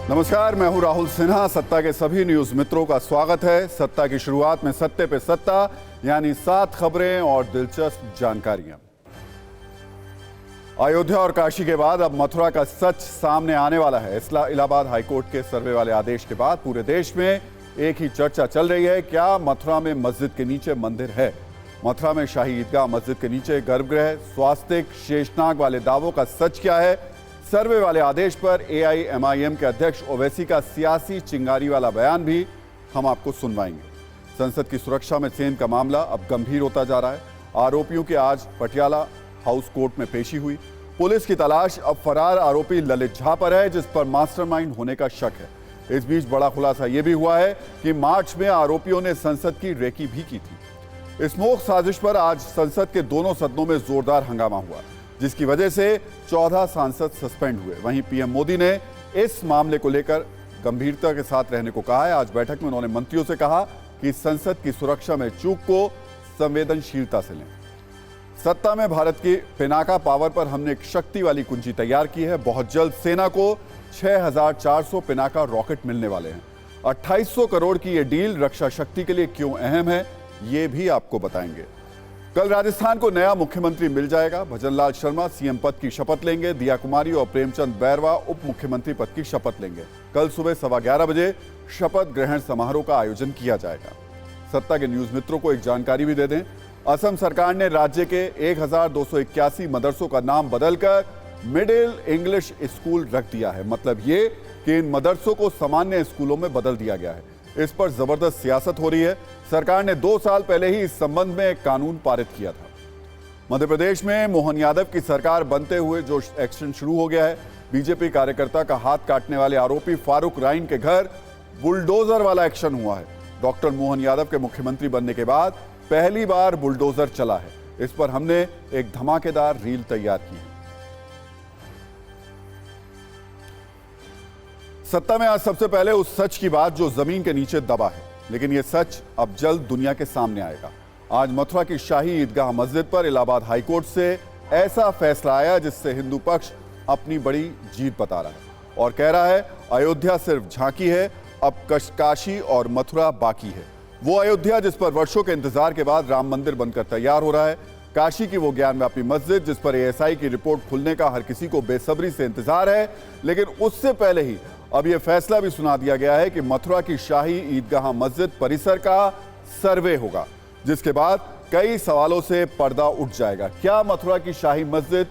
नमस्कार, मैं हूं राहुल सिन्हा। सत्ता के सभी न्यूज मित्रों का स्वागत है। सत्ता की शुरुआत में सत्ते पे सत्ता, यानी 7 खबरें और दिलचस्प जानकारियां। अयोध्या और काशी के बाद अब मथुरा का सच सामने आने वाला है। इलाहाबाद हाईकोर्ट के सर्वे वाले आदेश के बाद पूरे देश में एक ही चर्चा चल रही है, क्या मथुरा में मस्जिद के नीचे मंदिर है? मथुरा में शाही ईदगाह मस्जिद के नीचे गर्भगृह, स्वास्तिक, शेषनाग वाले दावों का सच क्या है? सर्वे वाले आदेश पर AIMIM के अध्यक्ष ओवैसी का सियासी चिंगारी वाला बयान भी हम आपको सुनवाएंगे। संसद की सुरक्षा में सेंध का मामला अब गंभीर होता जा रहा है। आरोपियों की आज पटियाला हाउस कोर्ट में पेशी हुई। पुलिस की तलाश अब फरार आरोपी ललित झा पर है, जिस पर मास्टरमाइंड होने का शक है। इस बीच बड़ा खुलासा यह भी हुआ है कि मार्च में आरोपियों ने संसद की रेकी भी की थी। स्मोक साजिश पर आज संसद के दोनों सदनों में जोरदार हंगामा हुआ, जिसकी वजह से 14 सांसद सस्पेंड हुए। वहीं पीएम मोदी ने इस मामले को लेकर गंभीरता के साथ रहने को कहा है। आज बैठक में उन्होंने मंत्रियों से कहा कि संसद की सुरक्षा में चूक को संवेदनशीलता से लें। सत्ता में भारत की पिनाका पावर पर हमने एक शक्ति वाली कुंजी तैयार की है। बहुत जल्द सेना को 6400 पिनाका रॉकेट मिलने वाले हैं। 2800 करोड़ की यह डील रक्षा शक्ति के लिए क्यों अहम है, ये भी आपको बताएंगे। कल राजस्थान को नया मुख्यमंत्री मिल जाएगा। भजनलाल शर्मा सीएम पद की शपथ लेंगे। दिया कुमारी और प्रेमचंद बैरवा उप मुख्यमंत्री पद की शपथ लेंगे। कल सुबह 11:15 बजे शपथ ग्रहण समारोह का आयोजन किया जाएगा। सत्ता के न्यूज मित्रों को एक जानकारी भी दे दें। असम सरकार ने राज्य के 1281 मदरसों का नाम बदलकर मिडिल इंग्लिश स्कूल रख दिया है। मतलब ये कि इन मदरसों को सामान्य स्कूलों में बदल दिया गया है। इस पर जबरदस्त सियासत हो रही है। सरकार ने 2 साल पहले ही इस संबंध में एक कानून पारित किया था। मध्य प्रदेश में मोहन यादव की सरकार बनते हुए जो एक्शन शुरू हो गया है। बीजेपी कार्यकर्ता का हाथ काटने वाले आरोपी फारूक राइन के घर बुलडोजर वाला एक्शन हुआ है। डॉक्टर मोहन यादव के मुख्यमंत्री बनने के बाद पहली बार बुलडोजर चला है। इस पर हमने एक धमाकेदार रील तैयार की है। सत्ता में आज सबसे पहले उस सच की बात जो जमीन के नीचे दबा है, लेकिन यह सच अब जल्द दुनिया के सामने आएगा। आज मथुरा की शाही ईदगाह मस्जिद पर इलाहाबाद हाईकोर्ट से ऐसा फैसला आया जिससे हिंदू पक्ष अपनी बड़ी जीत बता रहा है और कह रहा है अयोध्या सिर्फ झांकी है, अब काशी और मथुरा बाकी है। वो अयोध्या जिस पर वर्षों के इंतजार के बाद राम मंदिर बनकर तैयार हो रहा है, काशी की वो ज्ञानव्यापी मस्जिद जिस पर ASI की रिपोर्ट खुलने का हर किसी को बेसब्री से इंतजार है। लेकिन उससे पहले ही अब यह फैसला भी सुना दिया गया है कि मथुरा की शाही ईदगाह मस्जिद परिसर का सर्वे होगा, जिसके बाद कई सवालों से पर्दा उठ जाएगा। क्या मथुरा की शाही मस्जिद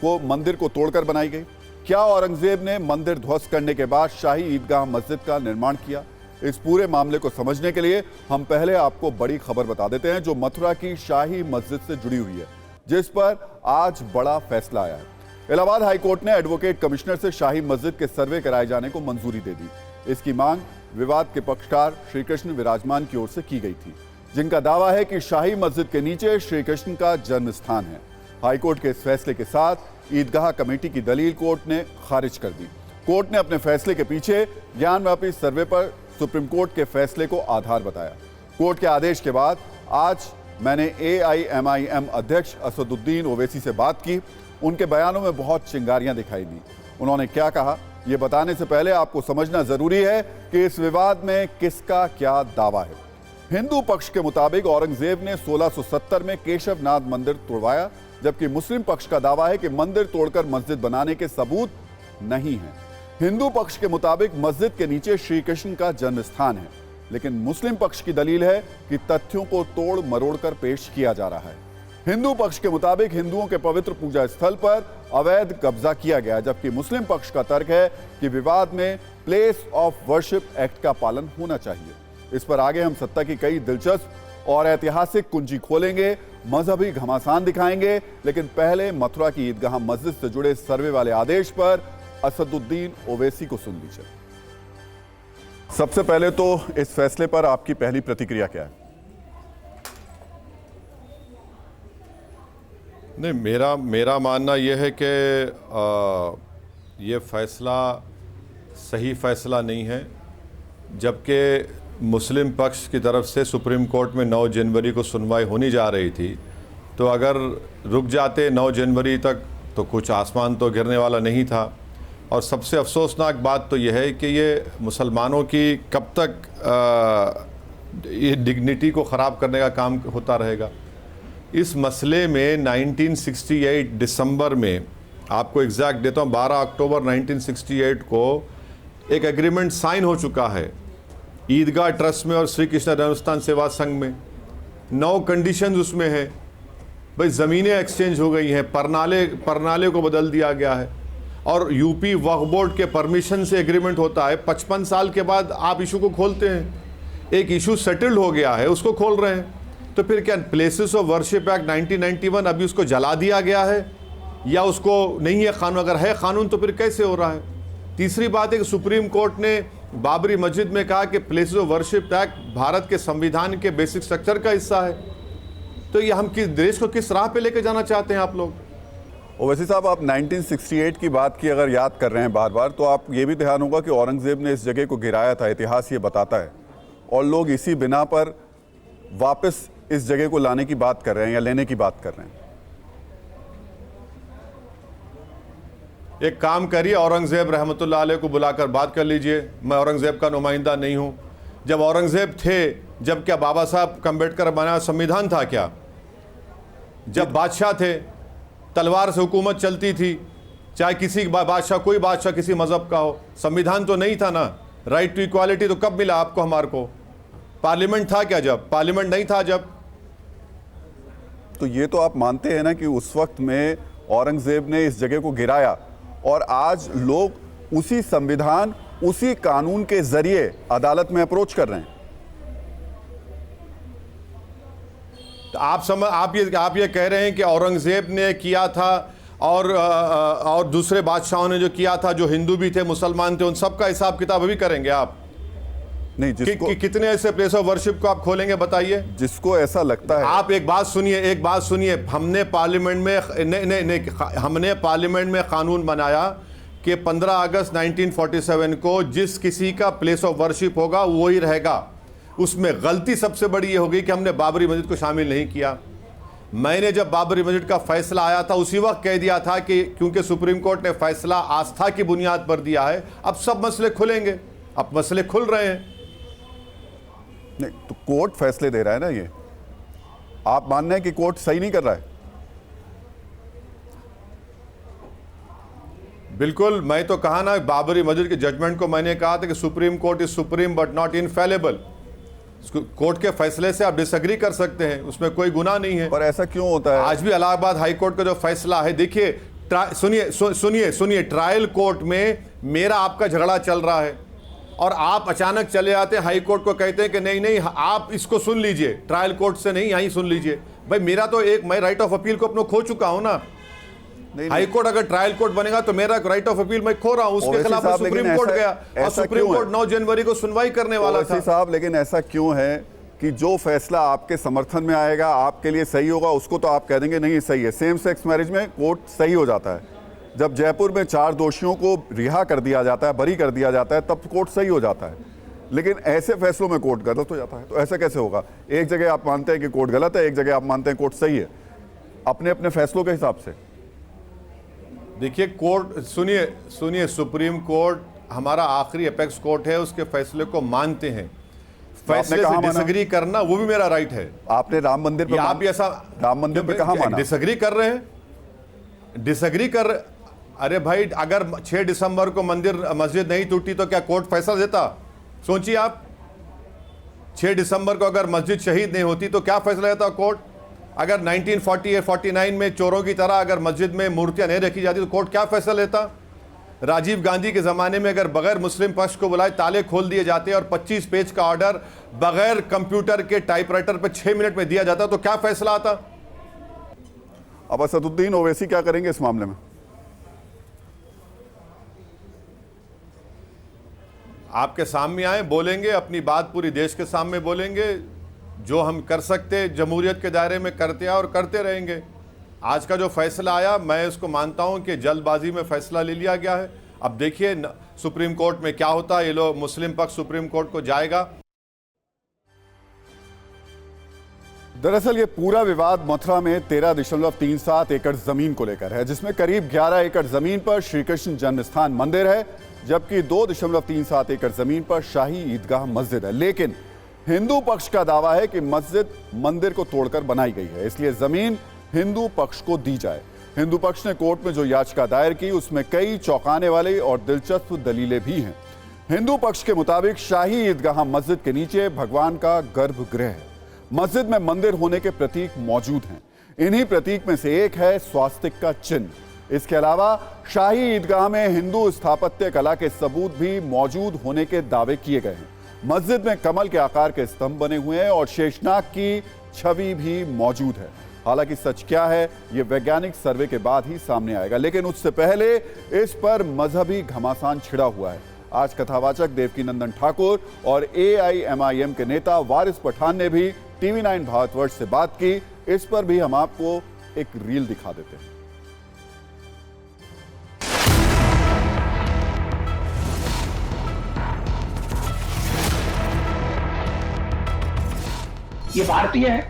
को मंदिर को तोड़कर बनाई गई? क्या औरंगजेब ने मंदिर ध्वस्त करने के बाद शाही ईदगाह मस्जिद का निर्माण किया? इस पूरे मामले को समझने के लिए हम पहले आपको बड़ी खबर बता देते हैं जो मथुरा की शाही मस्जिद से जुड़ी हुई है, जिस पर आज बड़ा फैसला आया है। इलाहाबाद हाईकोर्ट ने एडवोकेट कमिश्नर से शाही मस्जिद के सर्वे कराए जाने को मंजूरी दे दी। इसकी मांग विवाद के पक्षकार श्री कृष्ण विराजमान की ओर से की गई थी, जिनका दावा है कि शाही मस्जिद के नीचे श्री कृष्ण का जन्म स्थान है। हाईकोर्ट के इस फैसले के साथ ईदगाह कमेटी की दलील कोर्ट ने खारिज कर दी। कोर्ट ने अपने फैसले के पीछे ज्ञानव्यापी सर्वे पर सुप्रीम कोर्ट के फैसले को आधार बताया। कोर्ट के आदेश के बाद आज मैंने AIMIM अध्यक्ष असदुद्दीन ओवैसी से बात की। उनके बयानों में बहुत चिंगारियां दिखाई दी। उन्होंने क्या कहा, यह बताने से पहले आपको समझना जरूरी है कि इस विवाद में किसका क्या दावा है। हिंदू पक्ष के मुताबिक औरंगजेब ने 1670 में केशवनाथ मंदिर तोड़वाया, जबकि मुस्लिम पक्ष का दावा है कि मंदिर तोड़कर मस्जिद बनाने के सबूत नहीं है। हिंदू पक्ष के मुताबिक मस्जिद के नीचे श्री कृष्ण का जन्म स्थान है, लेकिन मुस्लिम पक्ष की दलील है कि तथ्यों को तोड़ मरोड़ कर पेश किया जा रहा है। हिंदू पक्ष के मुताबिक हिंदुओं के पवित्र पूजा स्थल पर अवैध कब्जा किया गया, जबकि मुस्लिम पक्ष का तर्क है कि विवाद में प्लेस ऑफ वर्शिप एक्ट का पालन होना चाहिए। इस पर आगे हम सत्ता की कई दिलचस्प और ऐतिहासिक कुंजी खोलेंगे, मजहबी घमासान दिखाएंगे, लेकिन पहले मथुरा की ईदगाह मस्जिद से जुड़े सर्वे वाले आदेश पर असदुद्दीन ओवैसी को सुन लीजिए। सबसे पहले तो इस फैसले पर आपकी पहली प्रतिक्रिया क्या है? नहीं, मेरा मानना यह है कि ये फैसला सही फैसला नहीं है, जबकि मुस्लिम पक्ष की तरफ से सुप्रीम कोर्ट में 9 जनवरी को सुनवाई होनी जा रही थी, तो अगर रुक जाते 9 जनवरी तक तो कुछ आसमान तो गिरने वाला नहीं था। और सबसे अफसोसनाक बात तो यह है कि ये मुसलमानों की कब तक ये डिग्निटी को ख़राब करने का काम होता रहेगा। इस मसले में 1968 दिसंबर में, आपको एग्जैक्ट देता हूँ, 12 अक्टूबर 1968 को एक एग्रीमेंट साइन हो चुका है ईदगाह ट्रस्ट में और श्री कृष्ण धर्मस्थान सेवा संघ में। 9 कंडीशंस उसमें है भाई। ज़मीनें एक्सचेंज हो गई हैं, परनाले को बदल दिया गया है और यूपी वक्फ बोर्ड के परमिशन से एग्रीमेंट होता है। 55 साल के बाद आप इशू को खोलते हैं। एक इशू सेटल्ड हो गया है, उसको खोल रहे हैं। तो फिर क्या प्लेसेस ऑफ वर्शिप एक्ट 1991 अभी उसको जला दिया गया है या उसको नहीं है कानून? अगर है कानून तो फिर कैसे हो रहा है? तीसरी बात है कि सुप्रीम कोर्ट ने बाबरी मस्जिद में कहा कि places of worship act Bharat के संविधान के बेसिक स्ट्रक्चर का हिस्सा है। तो ये हम किस देश को किस राह पे लेके जाना चाहते हैं आप लोग? ओवैसी साहब, आप 1968 की बात की अगर याद कर रहे हैं बार बार, तो आप ये भी ध्यान होगा कि औरंगजेब ने इस जगह को गिराया था, इतिहास ये बताता है, और लोग इसी बिना पर वापस इस जगह को लाने की बात कर रहे हैं या लेने की बात कर रहे हैं। एक काम करिए, औरंगजेब रहमतुल्लाह अलैह को बुलाकर बात कर लीजिए। मैं औरंगजेब का नुमाइंदा नहीं हूं। जब औरंगजेब थे, जब क्या बाबा साहब अम्बेडकर बनाया संविधान था क्या? जब बादशाह थे, तलवार से हुकूमत चलती थी, चाहे किसी बादशाह, कोई बादशाह किसी मजहब का हो, संविधान तो नहीं था ना। राइट टू इक्वालिटी तो कब मिला आपको, हमारे को? पार्लियामेंट था क्या जब? पार्लियामेंट नहीं था जब। तो ये तो आप मानते हैं ना कि उस वक्त में औरंगजेब ने इस जगह को गिराया और आज लोग उसी संविधान, उसी कानून के जरिए अदालत में अप्रोच कर रहे हैं। तो आप ये कह रहे हैं कि औरंगजेब ने किया था और दूसरे बादशाहों ने जो किया था, जो हिंदू भी थे, मुसलमान थे, उन सब का हिसाब किताब अभी करेंगे आप? नहीं, जिसको कितने ऐसे प्लेस ऑफ वर्शिप को आप खोलेंगे बताइए? जिसको ऐसा लगता है। आप एक बात सुनिए, हमने पार्लियामेंट में कानून बनाया कि 15 अगस्त 1947 को जिस किसी का प्लेस ऑफ वर्शिप होगा वो ही रहेगा। उसमें गलती सबसे बड़ी ये हो गई कि हमने बाबरी मस्जिद को शामिल नहीं किया। मैंने जब बाबरी मस्जिद का फैसला आया था उसी वक्त कह दिया था कि क्योंकि सुप्रीम कोर्ट ने फैसला आस्था की बुनियाद पर दिया है, अब सब मसले खुलेंगे। अब मसले खुल रहे हैं। नहीं, तो कोर्ट फैसले दे रहा है ना। ये आप मान रहे हैं कि कोर्ट सही नहीं कर रहा है? बिल्कुल, मैं तो कहा ना, बाबरी मस्जिद के जजमेंट को मैंने कहा था कि supreme court is supreme but not infallible. Court के फैसले से आप डिसएग्री कर सकते हैं, उसमें कोई गुनाह नहीं है। पर ऐसा क्यों होता है? आज भी इलाहाबाद हाई कोर्ट का जो फैसला है, देखिए, सुनिए, ट्रायल कोर्ट में मेरा आपका झगड़ा चल रहा है और आप अचानक चले आते हैं हाई कोर्ट को, कहते हैं कि नहीं आप इसको सुन लीजिए, ट्रायल कोर्ट से नहीं, यहीं सुन लीजिए। भाई मेरा तो मैं राइट ऑफ अपील को अपना खो चुका हूं ना। हाई कोर्ट अगर ट्रायल कोर्ट बनेगा तो मेरा राइट ऑफ अपील मैं खो रहा हूं। उसके खिलाफ सुप्रीम कोर्ट गया और सुप्रीम कोर्ट 9 जनवरी को सुनवाई करने वाला था। साहब, लेकिन ऐसा क्यों है कि जो फैसला आपके समर्थन में आएगा, आपके लिए सही होगा, उसको तो आप कह देंगे नहीं सही है। सेम सेक्स मैरिज में कोर्ट सही हो जाता है। जब जयपुर में 4 दोषियों को रिहा कर दिया जाता है, बरी कर दिया जाता है, तब कोर्ट सही हो जाता है। लेकिन ऐसे फैसलों में कोर्ट गलत हो जाता है। तो ऐसा कैसे होगा? एक जगह आप मानते हैं कि कोर्ट गलत है, एक जगह आप मानते हैं कोर्ट सही है, अपने अपने फैसलों के हिसाब से। देखिए, कोर्ट सुनिए, सुप्रीम कोर्ट हमारा आखिरी एपेक्स कोर्ट है, उसके फैसले को मानते हैं। फैसले से डिसएग्री करना वो भी मेरा राइट है। आपने राम मंदिर पे आप ऐसा राम मंदिर पे कहां माना? डिसएग्री कर रहे हैं, डिसएग्री कर। अरे भाई, अगर 6 दिसंबर को मस्जिद नहीं टूटी तो क्या कोर्ट फैसला देता? सोचिए आप, 6 दिसंबर को अगर मस्जिद शहीद नहीं होती तो क्या फैसला देता कोर्ट? अगर 1948-49 में चोरों की तरह अगर मस्जिद में मूर्तियां नहीं रखी जाती तो कोर्ट क्या फैसला लेता? राजीव गांधी के ज़माने में अगर बगैर मुस्लिम पक्ष को बुलाए ताले खोल दिए जाते और 25 पेज का ऑर्डर बगैर कंप्यूटर के टाइपराइटर पर 6 मिनट में दिया जाता तो क्या फैसला आता? अब असदुद्दीन ओवैसी क्या करेंगे इस मामले में? आपके सामने आए, बोलेंगे अपनी बात, पूरी देश के सामने बोलेंगे। जो हम कर सकते जमहूरियत के दायरे में करते हैं और करते रहेंगे। आज का जो फैसला आया, मैं उसको मानता हूं कि जल्दबाजी में फैसला ले लिया गया है। अब देखिए सुप्रीम कोर्ट में क्या होता है। ये लोग, मुस्लिम पक्ष सुप्रीम कोर्ट को जाएगा। दरअसल ये पूरा विवाद मथुरा में 13.37 एकड़ जमीन को लेकर है, जिसमें करीब 11 एकड़ जमीन पर श्री कृष्ण जन्मस्थान मंदिर है, जबकि 2.37 एकड़ जमीन पर शाही ईदगाह मस्जिद है। लेकिन हिंदू पक्ष का दावा है कि मस्जिद मंदिर को तोड़कर बनाई गई है, इसलिए जमीन हिंदू पक्ष को दी जाए। हिंदू पक्ष ने कोर्ट में जो याचिका दायर की उसमें कई चौंकाने वाली और दिलचस्प दलीलें भी हैं। हिंदू पक्ष के मुताबिक शाही ईदगाह मस्जिद के नीचे भगवान का गर्भगृह है। मस्जिद में मंदिर होने के प्रतीक मौजूद हैं। इन्हीं प्रतीक में से एक है स्वास्तिक का चिन्ह। इसके अलावा शाही ईदगाह में हिंदू स्थापत्य कला के सबूत भी मौजूद होने के दावे किए गए हैं। मस्जिद में कमल के आकार के स्तंभ बने हुए हैं और शेषनाग की छवि भी मौजूद है। हालांकि सच क्या है ये वैज्ञानिक सर्वे के बाद ही सामने आएगा, लेकिन उससे पहले इस पर मजहबी घमासान छिड़ा हुआ है। आज कथावाचक देवकीनंदन ठाकुर और AIMIM के नेता वारिस पठान ने भी TV9 भारतवर्ष से बात की। इस पर भी हम आपको एक रील दिखा देते हैं। ये भारतीय है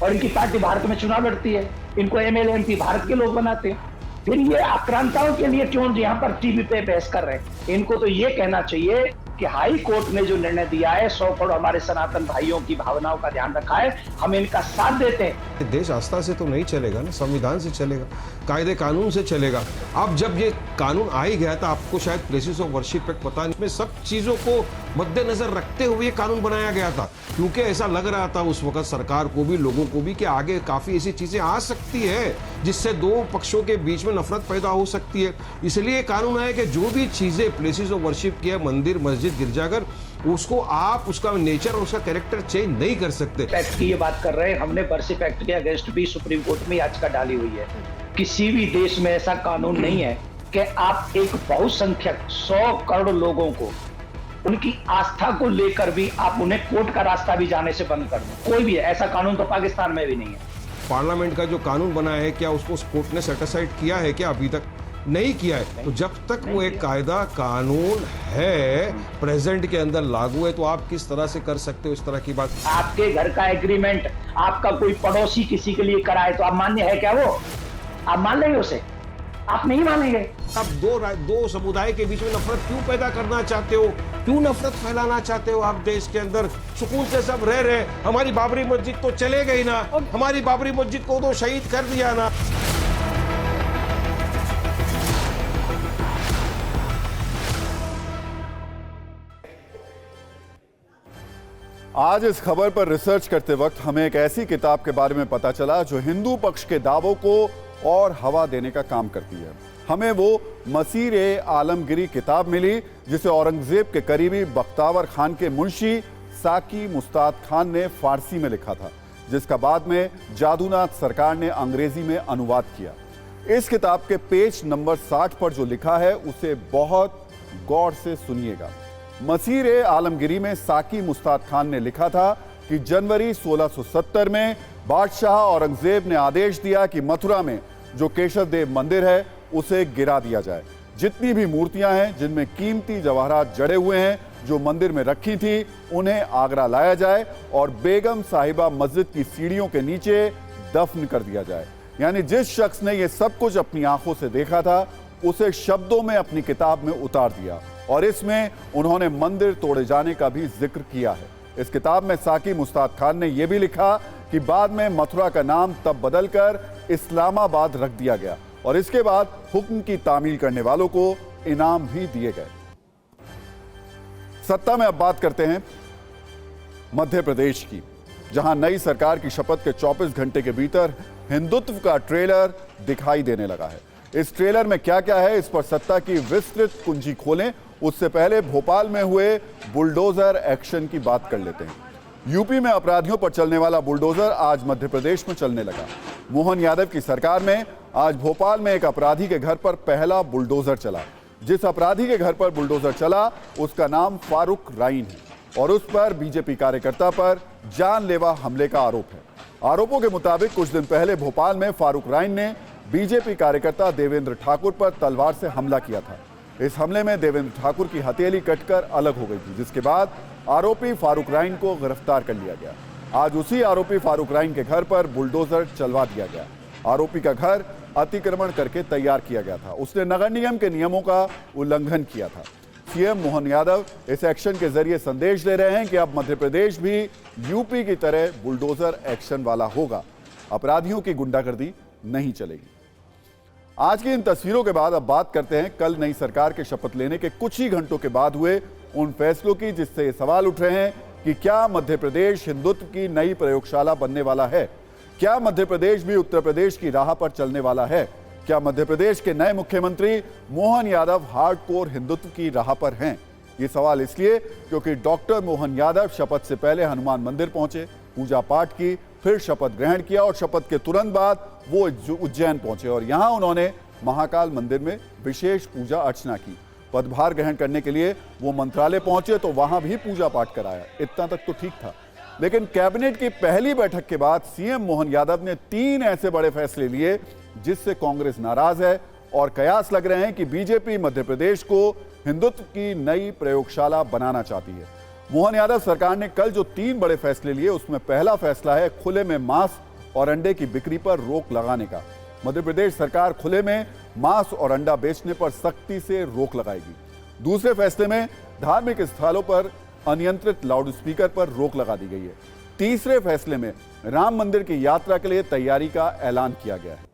और इनकी पार्टी भारत में चुनाव लड़ती है। इनको MLA MP भारत के लोग बनाते हैं। फिर ये आक्रांताओं के लिए क्यों यहाँ पर टीवी पे बहस कर रहे हैं? इनको तो ये कहना चाहिए कि हाई कोर्ट ने जो निर्णय दिया है 100 करोड़ हमारे सनातन भाइयों की भावनाओं का ध्यान रखा है, हम इनका साथ देते हैं। देश आस्था से तो नहीं चलेगा ना, संविधान से चलेगा, कायदे कानून से चलेगा। अब जब ये कानून आ ही गया था, आपको शायद प्लेसेस ऑफ वर्शिप एक पता नहीं, इसमें सब चीजों को मद्देनजर रखते हुए ये कानून बनाया गया था, क्योंकि ऐसा लग रहा था उस वक्त सरकार को भी, लोगों को भी, कि आगे काफी ऐसी चीजें आ सकती है जिससे दो पक्षों के बीच में नफरत पैदा हो सकती है। इसलिए कानून आया कि जो भी चीजें प्लेसेस ऑफ वर्शिप की है, मंदिर मस्जिद गिरजाघर, उसको आप उसका नेचर और उसका कैरेक्टर चेंज नहीं कर सकते। एक्ट की ये बात कर रहे हैं, हमने वर्शिप एक्ट के अगेंस्ट भी सुप्रीम कोर्ट में याचिका डाली हुई है। किसी भी देश में ऐसा कानून नहीं है कि आप एक बहुसंख्यक 100 करोड़ लोगों को उनकी आस्था को लेकर भी आप उन्हें कोर्ट का रास्ता भी जाने से बंद कर दो। कोई भी है, ऐसा कानून तो पाकिस्तान में भी नहीं है। पार्लियामेंट का जो कानून बना है, क्या उसको कोर्ट ने सेटिसाइड किया है? क्या अभी तक नहीं किया है। तो जब तक वो एक कायदा कानून है, प्रेजेंट के अंदर लागू है, तो आप किस तरह से कर सकते हो इस तरह की बात? आपके घर का एग्रीमेंट आपका कोई पड़ोसी किसी के लिए कराए तो आप मान्य है क्या? वो आप मान लेंगे उसे? आप नहीं मानेंगे। आप दो समुदाय के बीच में नफरत क्यों पैदा करना चाहते हो? क्यों नफरत फैलाना चाहते हो? आप देश के अंदर सुकून से सब रह रहे, हमारी बाबरी मस्जिद तो चले गई ना, हमारी बाबरी मस्जिद को तो शहीद कर दिया ना। आज इस खबर पर रिसर्च करते वक्त हमें एक ऐसी किताब के बारे में पता चला जो हिंदू पक्ष के दावों को और हवा देने का काम करती है। हमें वो मसीर-ए-आलमगिरी किताब मिली जिसे औरंगजेब के करीबी बख्तावर खान के मुंशी साकी मुस्ताद खान ने फारसी में लिखा था, जिसका बाद में जादूनाथ सरकार ने अंग्रेजी में अनुवाद किया। इस किताब के पेज नंबर 60 पर जो लिखा है उसे बहुत गौर से सुनिएगा। मसीर-ए-आलमगिरी में साकी मुस्ताद खान ने लिखा था कि जनवरी 1670 में बादशाह औरंगजेब ने आदेश दिया कि मथुरा में जो केशव देव मंदिर है उसे गिरा दिया जाए। जितनी भी मूर्तियां हैं जिनमें कीमती जवाहरात जड़े हुए हैं जो मंदिर में रखी थी, उन्हें आगरा लाया जाए और बेगम साहिबा मस्जिद की सीढ़ियों के नीचे दफन कर दिया जाए। यानी जिस शख्स ने यह सब कुछ अपनी आंखों से देखा था उसे शब्दों में अपनी किताब में उतार दिया और इसमें उन्होंने मंदिर तोड़े जाने का भी जिक्र किया है। इस किताब में साकी मुस्ताद खान ने यह भी लिखा कि बाद में मथुरा का नाम तब बदलकर इस्लामाबाद रख दिया गया और इसके बाद हुक्म की तामील करने वालों को इनाम भी दिए गए। सत्ता में अब बात करते हैं मध्य प्रदेश की, जहां नई सरकार की शपथ के 24 घंटे के भीतर हिंदुत्व का ट्रेलर दिखाई देने लगा है। इस ट्रेलर में क्या क्या है, इस पर सत्ता की विस्तृत कुंजी खोलें उससे पहले भोपाल में हुए बुलडोजर एक्शन की बात कर लेते हैं। यूपी में अपराधियों पर चलने वाला बुलडोजर आज मध्य प्रदेश में चलने लगा। मोहन यादव की सरकार में आज भोपाल में एक अपराधी के घर पर पहला बुलडोजर चला। जिस अपराधी के घर पर बुलडोजर चला उसका नाम फारूक राइन है और उस पर बीजेपी कार्यकर्ता पर जानलेवा हमले का आरोप है। आरोपों के मुताबिक कुछ दिन पहले भोपाल में फारूक राइन ने बीजेपी कार्यकर्ता देवेंद्र ठाकुर पर तलवार से हमला किया था। इस हमले में देवेंद्र ठाकुर की हथेली कटकर अलग हो गई थी, जिसके बाद आरोपी फारूक राइन को गिरफ्तार कर लिया गया। आज उसी आरोपी फारूक राइन के घर पर बुलडोजर चलवा दिया गया। आरोपी का घर अतिक्रमण करके तैयार किया गया था। उसने नगर निगम के नियमों का उल्लंघन किया था। सीएम मोहन यादव इस एक्शन के जरिए संदेश दे रहे हैं कि अब मध्य प्रदेश भी यूपी की तरह बुलडोजर एक्शन वाला होगा। अपराधियों की गुंडागर्दी नहीं चलेगी। आज की इन तस्वीरों के बाद अब बात करते हैं कल नई सरकार के शपथ लेने के कुछ ही घंटों के बाद हुए उन फैसलों की, जिससे ये सवाल उठ रहे हैं कि क्या मध्य प्रदेश हिंदुत्व की नई प्रयोगशाला बनने वाला है? क्या मध्य प्रदेश भी उत्तर प्रदेश की राह पर चलने वाला है? क्या मध्य प्रदेश के नए मुख्यमंत्री मोहन यादव हार्डकोर हिंदुत्व की राह पर हैं? ये सवाल इसलिए क्योंकि डॉक्टर मोहन यादव शपथ से पहले हनुमान मंदिर पहुंचे, पूजा पाठ की, फिर शपथ ग्रहण किया और शपथ के तुरंत बाद वो उज्जैन पहुंचे और यहां उन्होंने महाकाल मंदिर में विशेष पूजा अर्चना की। पदभार ग्रहण करने के लिए वो मंत्रालय पहुंचे तो वहां भी पूजा पाठ कराया। इतना तक तो ठीक था, लेकिन कैबिनेट की पहली बैठक के बाद सीएम मोहन यादव ने 3 ऐसे बड़े फैसले लिए जिससे कांग्रेस नाराज है और कयास लग रहे हैं कि बीजेपी मध्य प्रदेश को हिंदुत्व की नई प्रयोगशाला बनाना चाहती है। मोहन यादव सरकार ने कल जो 3 बड़े फैसले लिए उसमें पहला फैसला है खुले में मांस और अंडे की बिक्री पर रोक लगाने का। मध्य प्रदेश सरकार खुले में मांस और अंडा बेचने पर सख्ती से रोक लगाएगी। दूसरे फैसले में धार्मिक स्थलों पर अनियंत्रित लाउडस्पीकर पर रोक लगा दी गई है। तीसरे फैसले में राम मंदिर की यात्रा के लिए तैयारी का ऐलान किया गया है।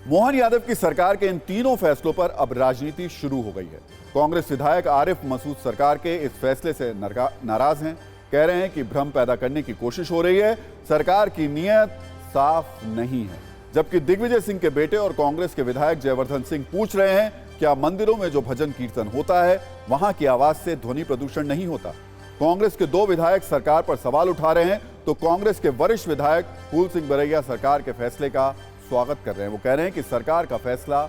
मोहन यादव की सरकार के इन तीनों फैसलों पर अब राजनीति शुरू हो गई है। कांग्रेस विधायक आरिफ मसूद सरकार के इस फैसले से नाराज हैं। कह रहे हैं कि भ्रम पैदा करने की कोशिश हो रही है, सरकार की नीयत साफ नहीं है। जबकि दिग्विजय सिंह के बेटे और कांग्रेस के विधायक जयवर्धन सिंह पूछ रहे हैं क्या मंदिरों में जो भजन कीर्तन होता है वहां की आवाज से ध्वनि प्रदूषण नहीं होता। कांग्रेस के 2 विधायक सरकार पर सवाल उठा रहे हैं तो कांग्रेस के वरिष्ठ विधायक फूल सिंह बरैया सरकार के फैसले का स्वागत कर रहे हैं। वो कह रहे हैं कि सरकार का फैसला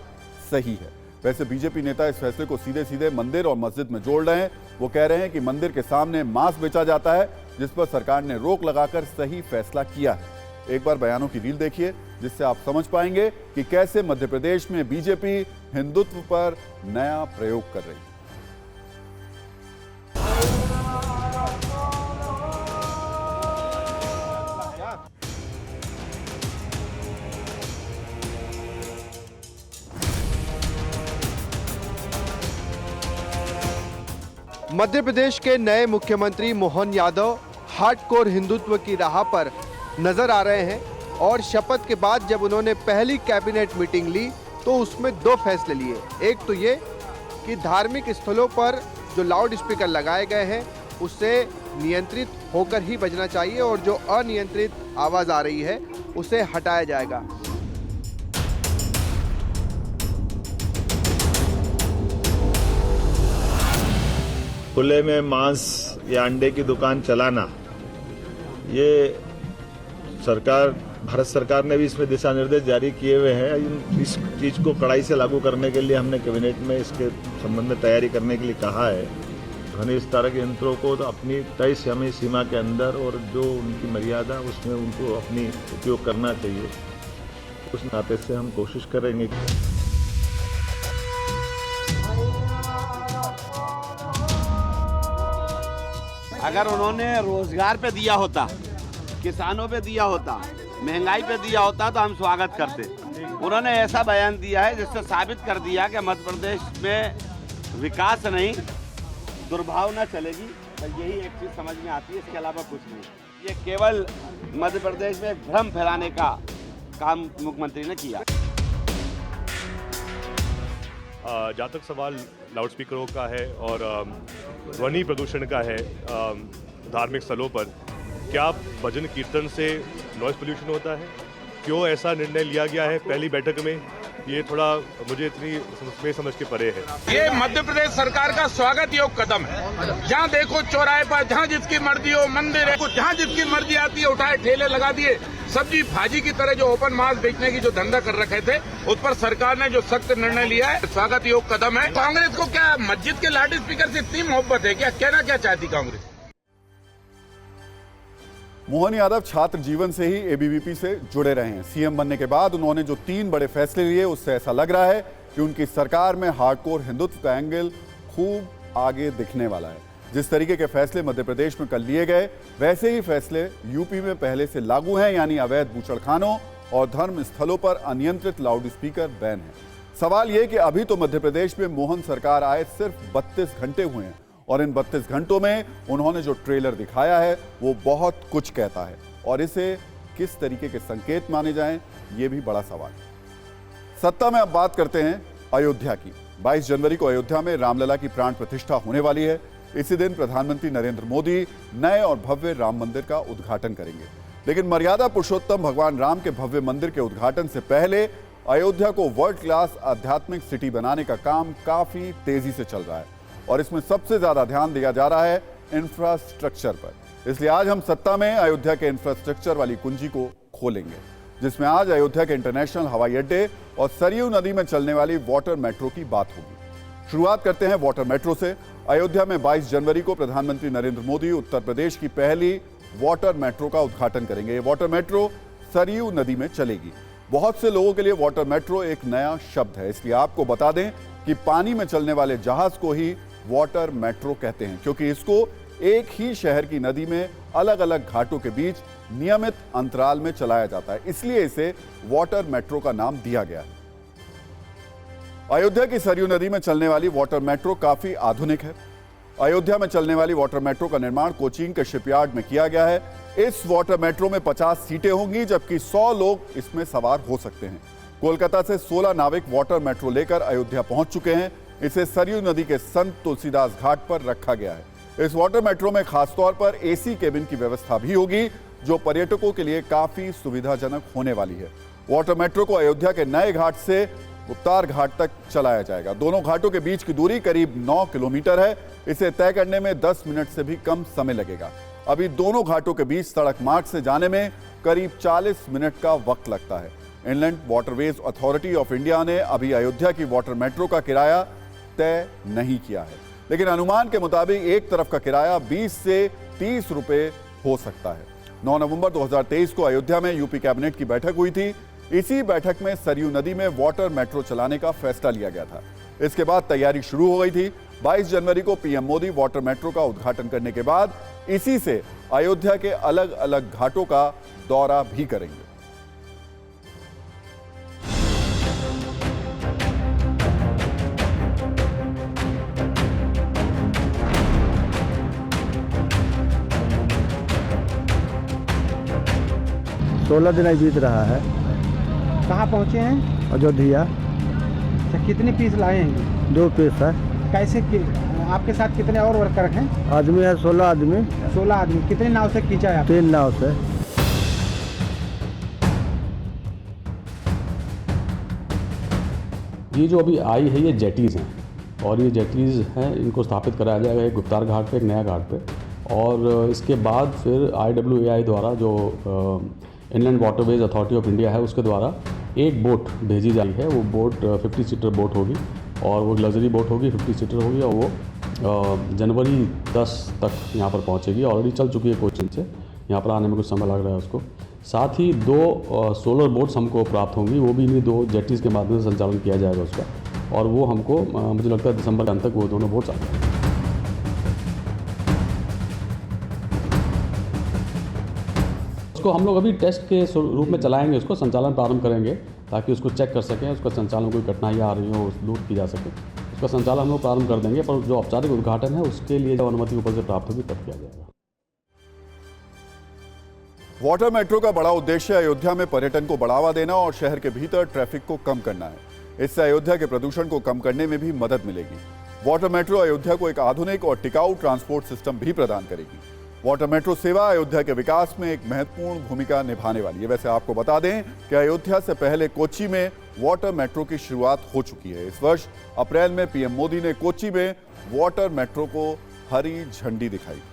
सही है। वैसे बीजेपी नेता इस फैसले को सीधे सीधे मंदिर और मस्जिद में जोड़ रहे हैं। वो कह रहे हैं कि मंदिर के सामने मांस बेचा जाता है जिस पर सरकार ने रोक लगाकर सही फैसला किया है। एक बार बयानों की रील देखिए जिससे आप समझ पाएंगे कि कैसे मध्य प्रदेश में बीजेपी हिंदुत्व पर नया प्रयोग कर रही है। मध्य प्रदेश के नए मुख्यमंत्री मोहन यादव हार्डकोर हिंदुत्व की राह पर नजर आ रहे हैं और शपथ के बाद जब उन्होंने पहली कैबिनेट मीटिंग ली तो उसमें 2 फैसले लिए। एक तो ये कि धार्मिक स्थलों पर जो लाउड स्पीकर लगाए गए हैं उससे नियंत्रित होकर ही बजना चाहिए और जो अनियंत्रित आवाज़ आ रही है उसे हटाया जाएगा। खुले में मांस या अंडे की दुकान चलाना, ये भारत सरकार ने भी इसमें दिशा निर्देश जारी किए हुए हैं। इस चीज़ को कड़ाई से लागू करने के लिए हमने कैबिनेट में इसके संबंध में तैयारी करने के लिए कहा है। ध्वनि विस्तारक यंत्रों को तो अपनी तय समय सीमा के अंदर और जो उनकी मर्यादा उसमें उनको अपनी उपयोग करना चाहिए। उस नाते से हम कोशिश करेंगे। अगर उन्होंने रोजगार पे दिया होता, किसानों पे दिया होता, महंगाई पे दिया होता तो हम स्वागत करते। उन्होंने ऐसा बयान दिया है जिससे साबित कर दिया कि मध्य प्रदेश में विकास नहीं दुर्भावना चलेगी। तो यही एक चीज़ समझ में आती है, इसके अलावा कुछ नहीं। ये केवल मध्य प्रदेश में भ्रम फैलाने का काम मुख्यमंत्री ने किया। जहाँ तक सवाल लाउडस्पीकरों का है और ध्वनि प्रदूषण का है धार्मिक स्थलों पर, क्या भजन कीर्तन से नॉइज़ पोल्यूशन होता है? क्यों ऐसा निर्णय लिया गया है पहली बैठक में? ये थोड़ा मुझे इतनी समझ के परे है। ये मध्य प्रदेश सरकार का स्वागत योग कदम है। जहाँ देखो चौराहे पर जहाँ जिसकी मर्जी हो, मंदिर है, जहाँ जिसकी मर्जी आती है उठाए ठेले लगा दिए। सब्जी भाजी की तरह जो ओपन मांस बेचने की जो धंधा कर रखे थे उस पर सरकार ने जो सख्त निर्णय लिया है, स्वागत योग कदम है। कांग्रेस को क्या मस्जिद के लाउड स्पीकर से इतनी मोहब्बत है? क्या कहना क्या चाहती कांग्रेस? मोहन यादव छात्र जीवन से ही एबीवीपी से जुड़े रहे हैं। सीएम बनने के बाद उन्होंने जो 3 बड़े फैसले लिए उससे ऐसा लग रहा है कि उनकी सरकार में हार्डकोर हिंदुत्व का एंगल खूब आगे दिखने वाला है। जिस तरीके के फैसले मध्य प्रदेश में कल लिए गए, वैसे ही फैसले यूपी में पहले से लागू हैं, यानी अवैध बूचड़खानों और धर्म स्थलों पर अनियंत्रित लाउडस्पीकर बैन है। सवाल यह कि अभी तो मध्य प्रदेश में मोहन सरकार आए सिर्फ 32 घंटे हुए हैं और इन 32 घंटों में उन्होंने जो ट्रेलर दिखाया है वो बहुत कुछ कहता है और इसे किस तरीके के संकेत माने जाएं, ये भी बड़ा सवाल है। सत्ता में अब बात करते हैं अयोध्या की। 22 जनवरी को अयोध्या में रामलला की प्राण प्रतिष्ठा होने वाली है। इसी दिन प्रधानमंत्री नरेंद्र मोदी नए और भव्य राम मंदिर का उद्घाटन करेंगे। लेकिन मर्यादा पुरुषोत्तम भगवान राम के भव्य मंदिर के उद्घाटन से पहले अयोध्या को वर्ल्ड क्लास आध्यात्मिक सिटी बनाने का काम काफी तेजी से चल रहा है और इसमें सबसे ज्यादा ध्यान दिया जा रहा है इंफ्रास्ट्रक्चर पर। इसलिए आज हम सत्ता में अयोध्या के इंफ्रास्ट्रक्चर वाली कुंजी को खोलेंगे, जिसमें आज अयोध्या के इंटरनेशनल हवाई अड्डे और सरयू नदी में चलने वाली वाटर मेट्रो की बात होगी। शुरुआत करते हैं वाटर मेट्रो से। अयोध्या में 22 जनवरी को प्रधानमंत्री नरेंद्र मोदी उत्तर प्रदेश की पहली वाटर मेट्रो का उद्घाटन करेंगे। ये वाटर मेट्रो सरयू नदी में चलेगी। बहुत से लोगों के लिए वाटर मेट्रो एक नया शब्द है, इसलिए आपको बता दें कि पानी में चलने वाले जहाज को ही वाटर मेट्रो कहते हैं, क्योंकि इसको एक ही शहर की नदी में अलग अलग घाटों के बीच नियमित अंतराल में चलाया जाता है, इसलिए इसे वाटर मेट्रो का नाम दिया गया है। अयोध्या की सरयू नदी में चलने वाली वाटर मेट्रो काफी आधुनिक है। अयोध्या में चलने वाली वाटर मेट्रो का निर्माण कोचीन के शिपयार्ड में किया गया है। इस वाटर मेट्रो में 50 सीटें होंगी, जबकि 100 लोग इसमें सवार हो सकते हैं। कोलकाता से 16 नाविक वाटर मेट्रो लेकर अयोध्या पहुंच चुके हैं। इसे सरयू नदी के संत तुलसीदास घाट पर रखा गया है। इस वाटर मेट्रो में खासतौर पर एसी केबिन की व्यवस्था भी होगी, जो पर्यटकों के लिए काफी सुविधाजनक होने वाली है। वाटर मेट्रो को अयोध्या के नए घाट से गुप्तार घाट तक चलाया जाएगा। दोनों घाटों के बीच की दूरी करीब 9 किलोमीटर है। इसे तय करने में 10 मिनट से भी कम समय लगेगा। अभी दोनों घाटों के बीच सड़क मार्ग से जाने में करीब 40 मिनट का वक्त लगता है। Inland waterways authority of India ने अभी अयोध्या की वाटर मेट्रो का किराया तय नहीं किया है, लेकिन अनुमान के मुताबिक एक तरफ का किराया 20 से 30 रुपए हो सकता है। 9 नवंबर 2023 को अयोध्या में यूपी कैबिनेट की बैठक हुई थी। इसी बैठक में सरयू नदी में वाटर मेट्रो चलाने का फैसला लिया गया था। इसके बाद तैयारी शुरू हो गई थी। 22 जनवरी को पीएम मोदी वाटर मेट्रो का उद्घाटन करने के बाद इसी से अयोध्या के अलग अलग घाटों का दौरा भी करेंगे। सोलह दिन बीत रहा है। कहाँ पहुँचे हैं? अयोध्या। अच्छा, कितने पीस लाए हैं? 2 पीस है। कैसे आपके साथ कितने और वर्कर हैं? आदमी है 16 आदमी। 16 आदमी। कितने नाव से खींचा है? 3 नाव से। ये जो अभी आई है ये जेटीज़ हैं और ये जेटीज़ हैं, इनको स्थापित कराया जाएगा एक गुप्तार घाट पे, एक नया घाट पे, और इसके बाद फिर IWAI द्वारा जो inland waterways authority of India है उसके द्वारा एक बोट भेजी जा रही है। वो बोट 50 सीटर बोट होगी और वो लग्जरी बोट होगी, 50 सीटर होगी और वो जनवरी 10 तक यहाँ पर पहुँचेगी। ऑलरेडी चल चुकी है कोचिन से, यहाँ पर आने में कुछ समय लग रहा है उसको। साथ ही 2 सोलर बोट्स हमको प्राप्त होंगी, वो भी इन्हीं 2 जेटीज़ के माध्यम से संचालन किया जाएगा उसका, और वो हमको मुझे लगता है दिसंबर के अंत तक वो दोनों बोट्स आ जाएंगे। उसको हम लोग अभी टेस्ट के रूप में चलाएंगे, उसको संचालन प्रारंभ करेंगे ताकि उसको चेक कर सकें, उसका संचालन कोई कठिनाई आ रही हो दूर की जा सके। उसका संचालन हम लोग प्रारंभ कर देंगे, पर जो औपचारिक उद्घाटन है उसके लिए जब अनुमति ऊपर से प्राप्त होगी तब किया जाएगा। वाटर मेट्रो का बड़ा उद्देश्य अयोध्या में पर्यटन को बढ़ावा देना और शहर के भीतर ट्रैफिक को कम करना है। इससे अयोध्या के प्रदूषण को कम करने में भी मदद मिलेगी। वाटर मेट्रो अयोध्या को एक आधुनिक और टिकाऊ ट्रांसपोर्ट सिस्टम भी प्रदान करेगी। वाटर मेट्रो सेवा अयोध्या के विकास में एक महत्वपूर्ण भूमिका निभाने वाली है। वैसे आपको बता दें कि अयोध्या से पहले कोच्चि में वाटर मेट्रो की शुरुआत हो चुकी है। इस वर्ष अप्रैल में पीएम मोदी ने कोच्चि में वाटर मेट्रो को हरी झंडी दिखाई थी।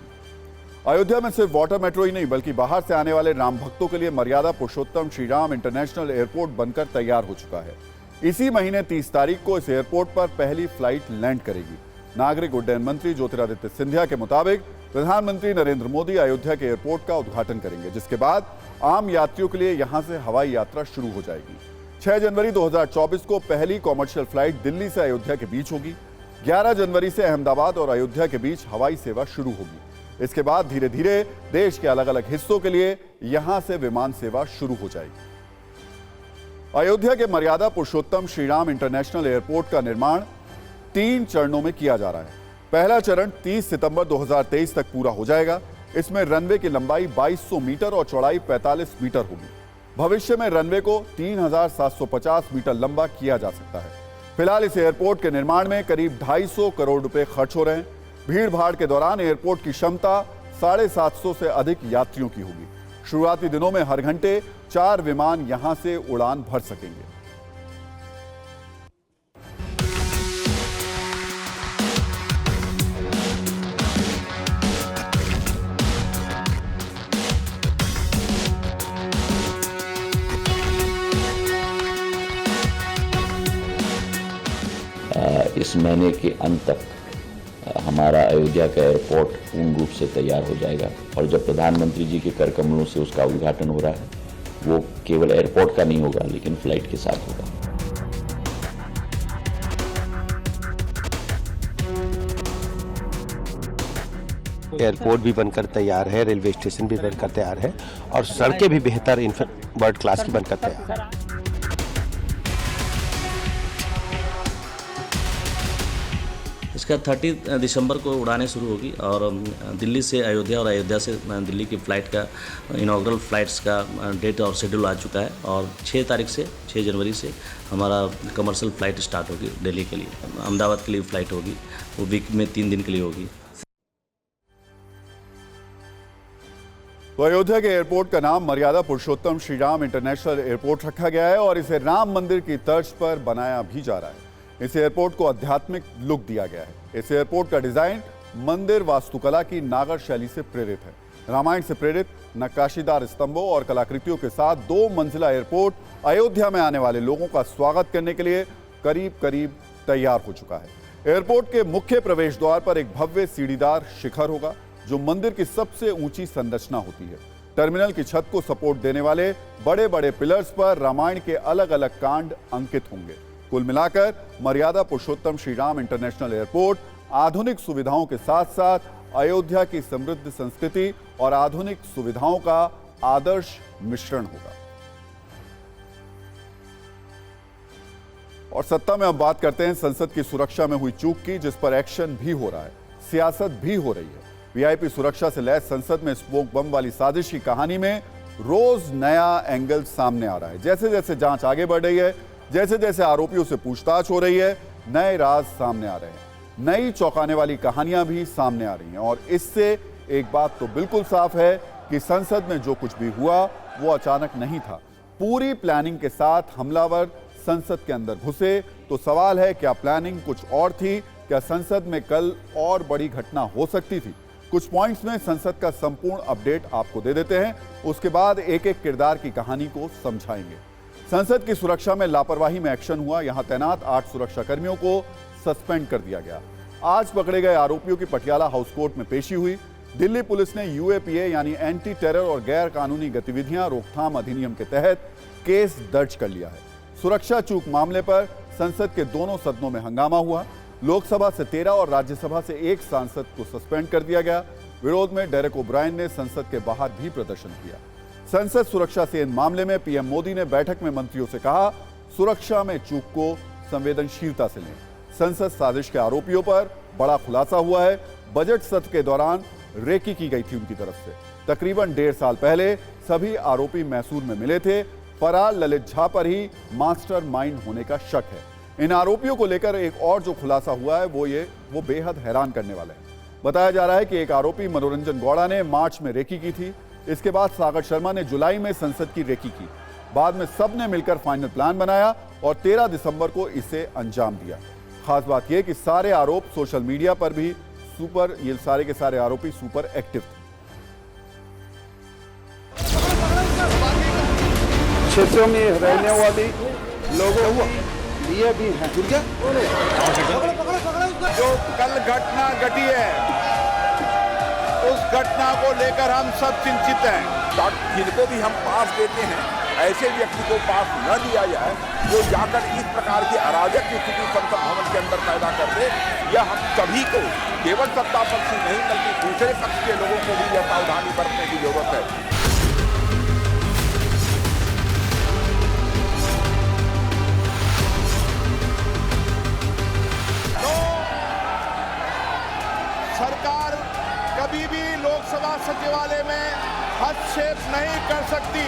अयोध्या में सिर्फ वाटर मेट्रो ही नहीं, बल्कि बाहर से आने वाले राम भक्तों के लिए मर्यादा पुरुषोत्तम श्री राम इंटरनेशनल एयरपोर्ट बनकर तैयार हो चुका है। इसी महीने 30 तारीख को इस एयरपोर्ट पर पहली फ्लाइट लैंड करेगी। नागरिक उड्डयन मंत्री ज्योतिरादित्य सिंधिया के मुताबिक प्रधानमंत्री नरेंद्र मोदी अयोध्या के एयरपोर्ट का उद्घाटन करेंगे, जिसके बाद आम यात्रियों के लिए यहां से हवाई यात्रा शुरू हो जाएगी। 6 जनवरी 2024 को पहली कॉमर्शियल फ्लाइट दिल्ली से अयोध्या के बीच होगी। 11 जनवरी से अहमदाबाद और अयोध्या के बीच हवाई सेवा शुरू होगी। इसके बाद धीरे धीरे देश के अलग अलग हिस्सों के लिए यहां से विमान सेवा शुरू हो जाएगी। अयोध्या के मर्यादा पुरुषोत्तम श्रीराम इंटरनेशनल एयरपोर्ट का निर्माण 3 चरणों में किया जा रहा है। पहला चरण 30 सितंबर 2023 तक पूरा हो जाएगा। इसमें रनवे की लंबाई 2200 मीटर और चौड़ाई 45 मीटर होगी। भविष्य में रनवे को 3750 मीटर लंबा किया जा सकता है। फिलहाल इस एयरपोर्ट के निर्माण में करीब 250 करोड़ रुपए खर्च हो रहे हैं। भीड़ भाड़ के दौरान एयरपोर्ट की क्षमता 750 से अधिक यात्रियों की होगी। शुरुआती दिनों में हर घंटे 4 विमान यहां से उड़ान भर सकेंगे। इस महीने के अंत तक हमारा अयोध्या का एयरपोर्ट पूर्ण रूप से तैयार हो जाएगा और जब प्रधानमंत्री जी के कर कमलों से उसका उद्घाटन हो रहा है, वो केवल एयरपोर्ट का नहीं होगा लेकिन फ्लाइट के साथ होगा। एयरपोर्ट भी बनकर तैयार है, रेलवे स्टेशन भी बनकर तैयार है और सड़कें भी बेहतर वर्ल्ड क्लास की बनकर तैयार है। इसका 30 दिसंबर को उड़ानें शुरू होगी और दिल्ली से अयोध्या और अयोध्या से दिल्ली की फ़्लाइट का इनॉग्रल फ़्लाइट्स का डेट और शेड्यूल आ चुका है और 6 जनवरी से हमारा कमर्शियल फ़्लाइट स्टार्ट होगी दिल्ली के लिए। अहमदाबाद के लिए फ़्लाइट होगी, वो वीक में 3 दिन के लिए होगी। तो अयोध्या के एयरपोर्ट का नाम मर्यादा पुरुषोत्तम श्रीराम इंटरनेशनल एयरपोर्ट रखा गया है और इसे राम मंदिर की तर्ज पर बनाया भी जा रहा है। इस एयरपोर्ट को आध्यात्मिक लुक दिया गया है। इस एयरपोर्ट का डिजाइन मंदिर वास्तुकला की नागर शैली से प्रेरित है। रामायण से प्रेरित नक्काशीदार स्तंभों और कलाकृतियों के साथ 2 मंजिला एयरपोर्ट अयोध्या में आने वाले लोगों का स्वागत करने के लिए करीब करीब तैयार हो चुका है। एयरपोर्ट के मुख्य प्रवेश द्वार पर एक भव्य सीढ़ीदार शिखर होगा जो मंदिर की सबसे ऊंची संरचना होती है। टर्मिनल की छत को सपोर्ट देने वाले बड़े बड़े पिलर्स पर रामायण के अलग अलग कांड अंकित होंगे। कुल मिलाकर मर्यादा पुरुषोत्तम श्रीराम इंटरनेशनल एयरपोर्ट आधुनिक सुविधाओं के साथ साथ अयोध्या की समृद्ध संस्कृति और आधुनिक सुविधाओं का आदर्श मिश्रण होगा। और सत्ता में अब बात करते हैं संसद की सुरक्षा में हुई चूक की, जिस पर एक्शन भी हो रहा है, सियासत भी हो रही है। वीआईपी सुरक्षा से लैस संसद में स्मोक बम वाली साजिश की कहानी में रोज नया एंगल सामने आ रहा है। जैसे जैसे जांच आगे बढ़ रही है, जैसे जैसे आरोपियों से पूछताछ हो रही है, नए राज सामने आ रहे हैं, नई चौंकाने वाली कहानियां भी सामने आ रही हैं। और इससे एक बात तो बिल्कुल साफ है कि संसद में जो कुछ भी हुआ वो अचानक नहीं था। पूरी प्लानिंग के साथ हमलावर संसद के अंदर घुसे। तो सवाल है, क्या प्लानिंग कुछ और थी? क्या संसद में कल और बड़ी घटना हो सकती थी? कुछ पॉइंट्स में संसद का संपूर्ण अपडेट आपको दे देते हैं, उसके बाद एक एक किरदार की कहानी को समझाएंगे। संसद की सुरक्षा में लापरवाही में एक्शन हुआ। यहां तैनात 8 सुरक्षा कर्मियों को सस्पेंड कर दिया गया। आज पकड़े गए आरोपियों की पटियाला हाउस कोर्ट में पेशी हुई। दिल्ली पुलिस ने यूएपीए यानी एंटी टेरर और गैर कानूनी गतिविधियां रोकथाम अधिनियम के तहत केस दर्ज कर लिया है। सुरक्षा चूक मामले पर संसद के दोनों सदनों में हंगामा हुआ। लोकसभा से 13 और राज्यसभा से 1 सांसद को सस्पेंड कर दिया गया। विरोध में डेरेक ओब्रायन ने संसद के बाहर भी प्रदर्शन किया। संसद सुरक्षा से इन मामले में पीएम मोदी ने बैठक में मंत्रियों से कहा, सुरक्षा में चूक को संवेदनशीलता से लें। संसद साजिश के आरोपियों पर बड़ा खुलासा हुआ है। बजट सत्र के दौरान रेकी की गई थी उनकी तरफ से। तकरीबन 1.5 साल पहले सभी आरोपी मैसूर में मिले थे। फरार ललित झा पर ही मास्टरमाइंड होने का शक है। इन आरोपियों को लेकर एक और जो खुलासा हुआ है वो बेहद हैरान करने वाला है। बताया जा रहा है कि एक आरोपी मनोरंजन गौड़ा ने मार्च में रेकी की थी। इसके बाद सागर शर्मा ने जुलाई में संसद की रेकी की। बाद में सबने मिलकर फाइनल प्लान बनाया और 13 दिसंबर को इसे अंजाम दिया। खास बात यह कि सारे आरोप सोशल मीडिया पर भी ये सारे के सारे आरोपी सुपर एक्टिव थे। क्षेत्रों में रहने वाले लोगों लिए भी है। जो कल घटना घटी है उस घटना को लेकर हम सब चिंतित हैं। जिनको भी हम पास देते हैं ऐसे व्यक्ति को पास न दिया जाए जो जाकर इस प्रकार की अराजक की स्थिति संसद भवन के अंदर पैदा कर दे। यह हम सभी को, केवल सत्ता पक्ष ही नहीं बल्कि दूसरे पक्ष के लोगों को भी यह सावधानी बरतने की जरूरत है। सरकार कभी भी लोकसभा सचिवालय में हस्तक्षेप नहीं कर सकती।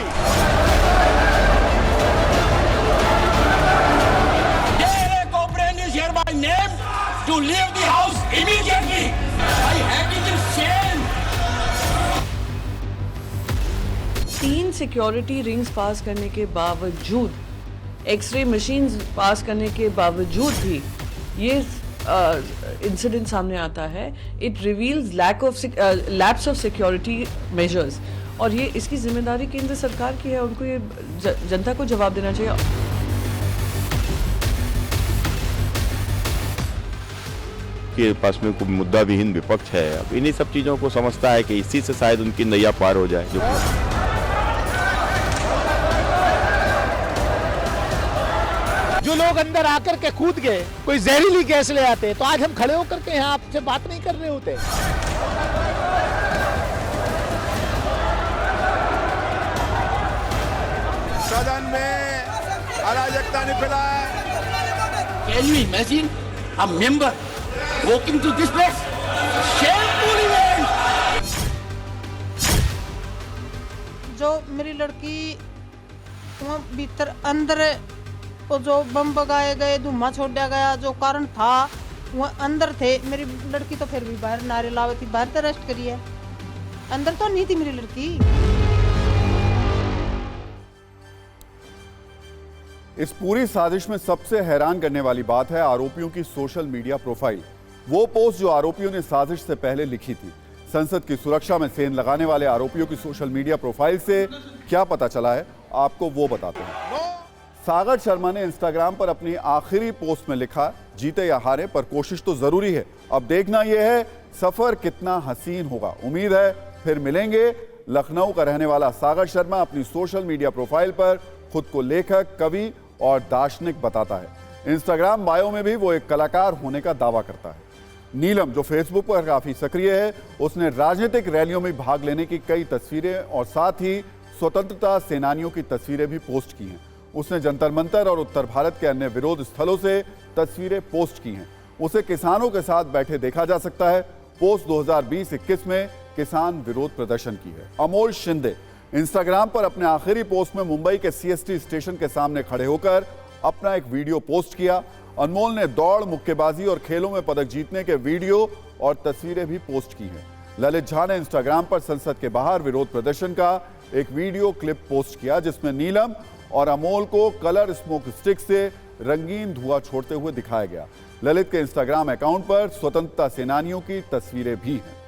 To leave the house immediately. I have it in shame. 3 security rings पास करने के बावजूद, एक्सरे मशीन्स पास करने के बावजूद भी ये इंसिडेंट सामने आता है। It reveals lapse of security measures, और ये इसकी जिम्मेदारी केंद्र सरकार की है। उनको ये जनता को जवाब देना चाहिए। के पास में कोई मुद्दा विहीन विपक्ष है, अब इन्हीं सब चीजों को समझता है कि इसी से शायद उनकी नैया पार हो जाए। जो लोग अंदर आकर के कूद गए, कोई जहरीली गैस ले आते, तो आज हम खड़े होकर के यहाँ आपसे बात नहीं कर रहे होते। सदन में अराजकता ने फैलाया। Can you imagine a member walking to this place? Shameful event. जो मेरी लड़की वहाँ भीतर अंदर वो जो बम बगाए गए, धुआं छोड़ा गया, जो कारण था वो अंदर थे। मेरी लड़की तो फिर भी बाहर नारे लावे थी, बाहर तो अरेस्ट करी है, अंदर तो नहीं थी मेरी लड़की। इस पूरी साजिश में सबसे हैरान करने वाली बात है आरोपियों की सोशल मीडिया प्रोफाइल। वो पोस्ट जो आरोपियों ने साजिश से पहले लिखी थी। संसद की सुरक्षा में सेंध लगाने वाले आरोपियों की सोशल मीडिया प्रोफाइल से क्या पता चला है, आपको वो बताते हैं। सागर शर्मा ने इंस्टाग्राम पर अपनी आखिरी पोस्ट में लिखा, जीते या हारे पर कोशिश तो जरूरी है, अब देखना यह है सफर कितना हसीन होगा। उम्मीद है फिर मिलेंगे। लखनऊ का रहने वाला सागर शर्मा अपनी सोशल मीडिया प्रोफाइल पर खुद को लेखक, कवि और दार्शनिक बताता है। इंस्टाग्राम बायो में भी वो एक कलाकार होने का दावा करता है। नीलम, जो फेसबुक पर काफी सक्रिय है, उसने राजनीतिक रैलियों में भाग लेने की कई तस्वीरें और साथ ही स्वतंत्रता सेनानियों की तस्वीरें भी पोस्ट की हैं। उसने जंतर मंतर और उत्तर भारत के अन्य विरोध स्थलों से तस्वीरें पोस्ट की हैं। उसे किसानों के साथ बैठे देखा जा सकता है। पोस्ट 2020-21 में किसान विरोध प्रदर्शन की है। अमोल शिंदे इंस्टाग्राम पर अपने आखिरी पोस्ट में मुंबई के सीएसटी स्टेशन के सामने खड़े होकर अपना एक वीडियो पोस्ट किया। अनमोल ने दौड़, मुक्केबाजी और खेलों में पदक जीतने के वीडियो और तस्वीरें भी पोस्ट की हैं। ललित झा ने इंस्टाग्राम पर संसद के बाहर विरोध प्रदर्शन का एक वीडियो क्लिप पोस्ट किया, जिसमें नीलम और अमोल को कलर स्मोक स्टिक से रंगीन धुआं छोड़ते हुए दिखाया गया। ललित के इंस्टाग्राम अकाउंट पर स्वतंत्रता सेनानियों की तस्वीरें भी हैं।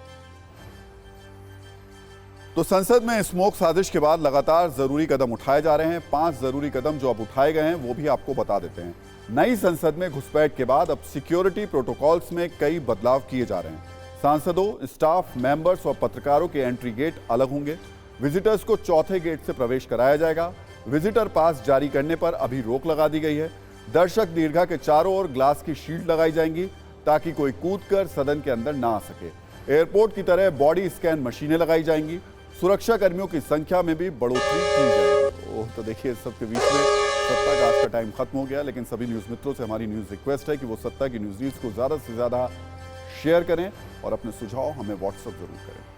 तो संसद में स्मोक साजिश के बाद लगातार जरूरी कदम उठाए जा रहे हैं। 5 जरूरी कदम जो अब उठाए गए हैं वो भी आपको बता देते हैं। नई संसद में घुसपैठ के बाद अब सिक्योरिटी प्रोटोकॉल्स में कई बदलाव किए जा रहे हैं। सांसदों, स्टाफ मेंबर्स और पत्रकारों के एंट्री गेट अलग होंगे। विजिटर्स को चौथे गेट से प्रवेश कराया जाएगा। विजिटर पास जारी करने पर अभी रोक लगा दी गई है। दर्शक दीर्घा के चारों ओर ग्लास की शील्ड लगाई जाएंगी ताकि कोई कूदकर सदन के अंदर ना आ सके। एयरपोर्ट की तरह बॉडी स्कैन मशीनें लगाई जाएंगी। सुरक्षा कर्मियों की संख्या में भी बढ़ोतरी की जाएगी। तो देखिए, सबके बीच में सत्ता का आज का टाइम खत्म हो गया, लेकिन सभी न्यूज़ मित्रों से हमारी न्यूज़ रिक्वेस्ट है कि वो सत्ता की न्यूज़ को ज़्यादा से ज़्यादा शेयर करें और अपने सुझाव हमें व्हाट्सएप जरूर करें।